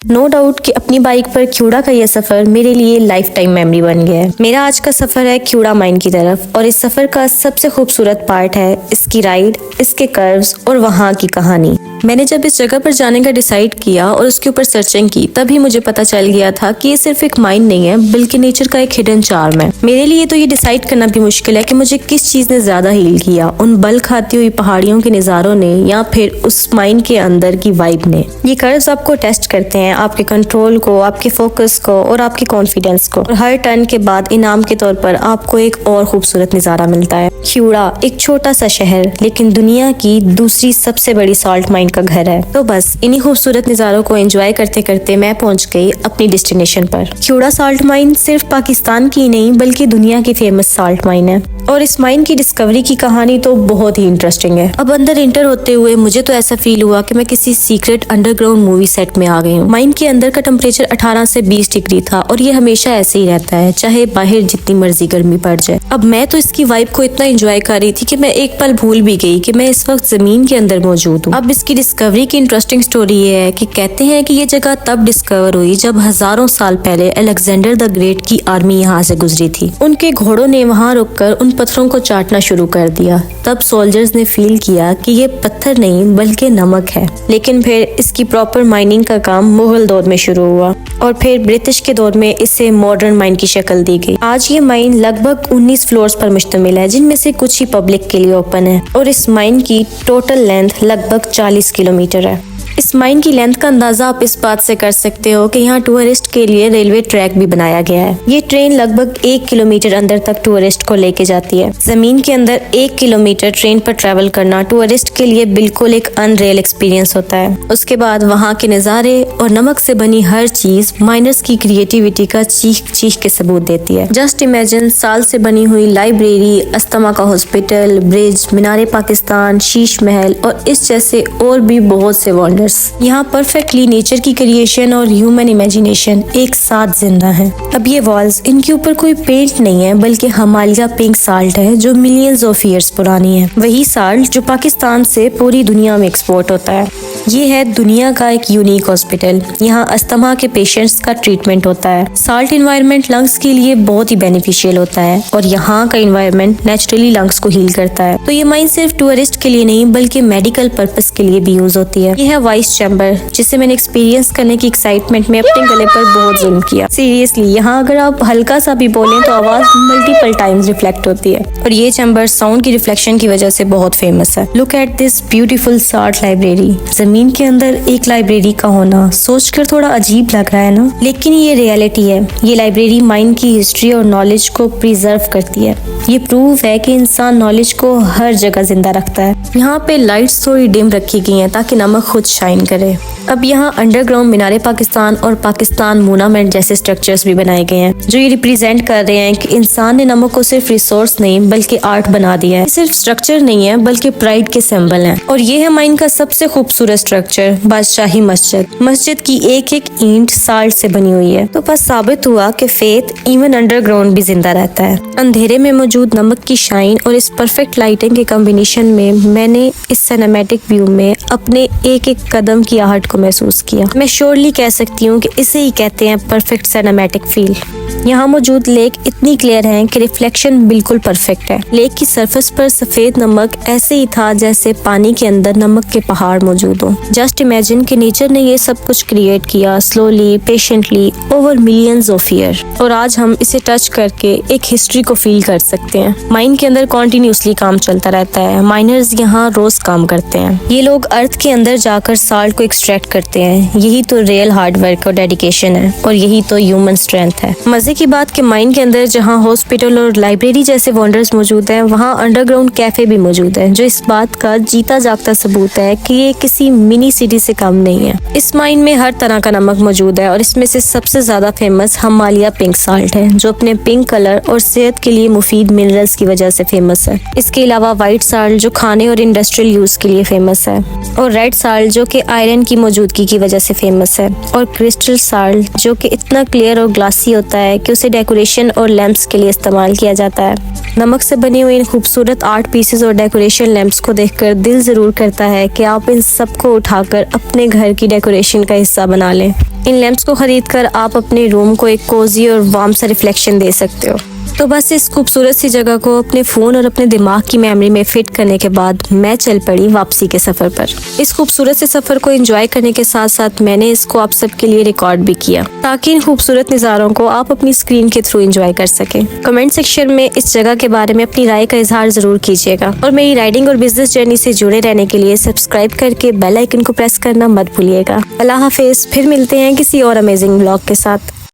No doubt कि अपनी bike पर क्यूड़ा का यह सफर मेरे लिए लाइफ टाइम मेमोरी बन गया है। मेरा आज का सफर है क्यूड़ा माइन की तरफ और इस सफर का सबसे खूबसूरत पार्ट है इसकी राइड, इसके कर्व्स और वहाँ की कहानी। मैंने जब इस जगह पर जाने का डिसाइड किया और उसके ऊपर सर्चिंग की तभी मुझे पता चल गया था कि ये सिर्फ एक माइन नहीं है बल्कि नेचर का एक हिडन चार्म है। मेरे लिए तो ये डिसाइड करना भी मुश्किल है कि मुझे किस चीज ने ज्यादा हील किया, उन बल खाती हुई पहाड़ियों के नजारों ने या फिर उस माइन के अंदर की वाइब ने। ये कर्व्स आपको टेस्ट करते हैं, आपके कंट्रोल को, आपके फोकस को और आपके कॉन्फिडेंस को। और हर टर्न के बाद इनाम के तौर पर आपको एक और खूबसूरत नजारा मिलता है। क्यूड़ा एक छोटा सा शहर लेकिन दुनिया की दूसरी सबसे बड़ी सॉल्ट माइन का घर है। तो बस इन्हीं खूबसूरत नजारों को एंजॉय करते करते मैं पहुंच गई अपनी डेस्टिनेशन पर। क्यूड़ा सॉल्ट माइन सिर्फ पाकिस्तान की नहीं बल्कि दुनिया की फेमस सॉल्ट माइन है और इस माइन की डिस्कवरी की कहानी तो बहुत ही इंटरेस्टिंग है। अब अंदर इंटर होते हुए मुझे तो ऐसा फील हुआ कि मैं किसी सीक्रेट अंडरग्राउंड मूवी सेट में आ गई हूँ। माइन के अंदर का टेम्परेचर 18 से 20 डिग्री था और ये हमेशा ऐसे ही रहता है चाहे बाहर जितनी मर्जी गर्मी पड़ जाए। अब मैं तो इसकी वाइब को इतना एंजॉय कर रही थी कि मैं एक पल भूल भी गई कि मैं इस वक्त जमीन के अंदर मौजूद हूँ। अब इसकी डिस्कवरी की इंटरेस्टिंग स्टोरी ये है कि कहते हैं कि ये जगह तब डिस्कवर हुई जब हजारों साल पहले अलेक्जेंडर द ग्रेट की आर्मी यहाँ से गुजरी थी। उनके घोड़ों ने वहाँ रुककर उन पत्थरों को चाटना शुरू कर दिया। तब सोल्जर्स ने फील किया कि ये पत्थर नहीं बल्कि नमक है। लेकिन फिर इसकी प्रॉपर माइनिंग का काम मुगल दौर में शुरू हुआ और फिर ब्रिटिश के दौर में इसे मॉडर्न माइन की शक्ल दी गई। आज ये माइन लगभग 19 फ्लोर्स पर मुश्तमिल है जिनमें से कुछ ही पब्लिक के लिए ओपन है और इस माइन की टोटल लेंथ लगभग 40 किलोमीटर है। इस माइन की लेंथ का अंदाजा आप इस बात से कर सकते हो कि यहाँ टूरिस्ट के लिए रेलवे ट्रैक भी बनाया गया है। ये ट्रेन लगभग 1 किलोमीटर अंदर तक टूरिस्ट को लेके जाती है। जमीन के अंदर 1 किलोमीटर ट्रेन पर ट्रैवल करना टूरिस्ट के लिए बिल्कुल एक अनरियल एक्सपीरियंस होता है। उसके बाद वहाँ के नज़ारे और नमक से बनी हर चीज माइनर्स की क्रिएटिविटी का चीख चीख के सबूत देती है। जस्ट इमेजिन साल से बनी हुई लाइब्रेरी, अस्थमा का हॉस्पिटल, ब्रिज, मीनारे पाकिस्तान, शीश महल और इस जैसे और भी बहुत से वॉन्डर्स। यहाँ परफेक्टली नेचर की क्रिएशन और ह्यूमन इमेजिनेशन एक साथ जिंदा है। अब ये वॉल्स, इनके ऊपर कोई पेंट नहीं है बल्कि हिमालय पिंक साल्ट है जो मिलियंस ऑफ ईयर्स पुरानी है। वही साल्ट जो पाकिस्तान से पूरी दुनिया में एक्सपोर्ट होता है। ये है दुनिया का एक यूनिक हॉस्पिटल। यहाँ अस्थमा के पेशेंट्स का ट्रीटमेंट होता है। साल्ट इन्वायरमेंट लंग्स के लिए बहुत ही बेनिफिशियल होता है और यहाँ का इन्वायरमेंट नेचुरली लंग्स को हील करता है। तो ये माइन सिर्फ टूरिस्ट के लिए नहीं बल्कि मेडिकल पर्पस के लिए भी यूज होती है। ये है वॉइस चैम्बर जिसे मैंने एक्सपीरियंस करने की एक्साइटमेंट में अपने गले पर बहुत जुल्म किया। सीरियसली यहाँ अगर आप हल्का सा भी बोलें तो आवाज मल्टीपल टाइम्स रिफ्लेक्ट होती है और ये चैम्बर साउंड की रिफ्लेक्शन की वजह से बहुत फेमस है। Look at this beautiful salt library. जमीन के अंदर एक लाइब्रेरी का होना सोचकर थोड़ा अजीब लग रहा है ना, लेकिन ये रियलिटी है। ये लाइब्रेरी माइन की हिस्ट्री और नॉलेज को प्रिजर्व करती है। ये प्रूफ है कि इंसान नॉलेज को हर जगह जिंदा रखता है। यहाँ पे लाइट्स थोड़ी डिम रखी गई हैं ताकि नमक खुद शाइन करे। अब यहाँ अंडरग्राउंड मीनारे पाकिस्तान और पाकिस्तान मोनामेंट जैसे स्ट्रक्चर्स भी बनाए गए हैं जो ये रिप्रेजेंट कर रहे हैं कि इंसान ने नमक को सिर्फ रिसोर्स नहीं बल्कि आर्ट बना दिया है। सिर्फ स्ट्रक्चर नहीं है बल्कि प्राइड के सिंबल हैं। और ये है माइन का सबसे खूबसूरत स्ट्रक्चर, बादशाही मस्जिद। मस्जिद की एक एक ईंट साल्ट से बनी हुई है। तो बस साबित हुआ कि फेथ इवन अंडरग्राउंड भी जिंदा रहता है। अंधेरे में मौजूद नमक की शाइन और इस परफेक्ट लाइटिंग के कॉम्बिनेशन में मैंने इस सिनेमैटिक व्यू में अपने एक एक कदम की आहट को महसूस किया। मैं श्योरली कह सकती हूँ कि इसे ही कहते हैं परफेक्ट सिनेमैटिक फील। यहाँ मौजूद लेक इतनी क्लियर है कि रिफ्लेक्शन बिल्कुल परफेक्ट है। लेक की सरफेस पर सफेद नमक ऐसे ही था जैसे पानी के अंदर नमक के पहाड़ मौजूद हो। जस्ट इमेजिन कि नेचर ने ये सब कुछ क्रिएट किया slowly, patiently, over millions of year. और आज हम इसे टच करके एक हिस्ट्री को फील कर सकते हैं। माइन के अंदर कॉन्टिन्यूसली काम चलता रहता है। माइनर्स यहाँ रोज काम करते हैं। ये लोग अर्थ के अंदर जाकर साल्ट को एक्सट्रैक्ट करते हैं। यही तो रियल हार्ड वर्क और डेडिकेशन है और यही तो ह्यूमन स्ट्रेंथ है। मजे की बात कि माइन के अंदर जहाँ हॉस्पिटल और लाइब्रेरी जैसे वंडर्स मौजूद हैं, वहाँ अंडरग्राउंड कैफे भी मौजूद है जो इस बात का जीता जागता सबूत है कि ये किसी मिनी सिटी से कम नहीं है। इस माइन में हर तरह का नमक मौजूद है और इसमें से सबसे ज्यादा फेमस हिमालय पिंक साल्ट है जो अपने पिंक कलर और सेहत के लिए मुफीद मिनरल्स की वजह से फेमस है। इसके अलावा व्हाइट साल्ट जो खाने और इंडस्ट्रियल यूज के लिए फेमस है और रेड साल्ट जो कि आयरन की मौजूदगी की वजह से फेमस है, और क्रिस्टल साल्ट जो कि इतना क्लियर और ग्लासी होता है कि उसे डेकोरेशन और लैंप्स के लिए इस्तेमाल किया जाता है। नमक से बनी हुई इन खूबसूरत आर्ट पीसेस और डेकोरेशन लैंप्स को देखकर दिल जरूर करता है कि आप इन सबको उठाकर अपने घर की डेकोरेशन का हिस्सा बना लें। इन लैंप्स को खरीदकर आप अपने रूम को एक कोजी और वार्म सा रिफ्लेक्शन दे सकते हो। तो बस इस खूबसूरत सी जगह को अपने फ़ोन और अपने दिमाग की मेमोरी में फिट करने के बाद मैं चल पड़ी वापसी के सफ़र पर। इस खूबसूरत से सफ़र को एंजॉय करने के साथ साथ मैंने इसको आप सबके लिए रिकॉर्ड भी किया ताकि इन खूबसूरत नज़ारों को आप अपनी स्क्रीन के थ्रू एंजॉय कर सकें। कमेंट सेक्शन में इस जगह के बारे में अपनी राय का इजहार ज़रूर कीजिएगा और मेरी राइडिंग और बिजनेस जर्नी से जुड़े रहने के लिए सब्सक्राइब करके बेल आइकन को प्रेस करना मत भूलिएगा। अल्लाह हाफिज़, फिर मिलते हैं किसी और अमेजिंग ब्लॉग के साथ।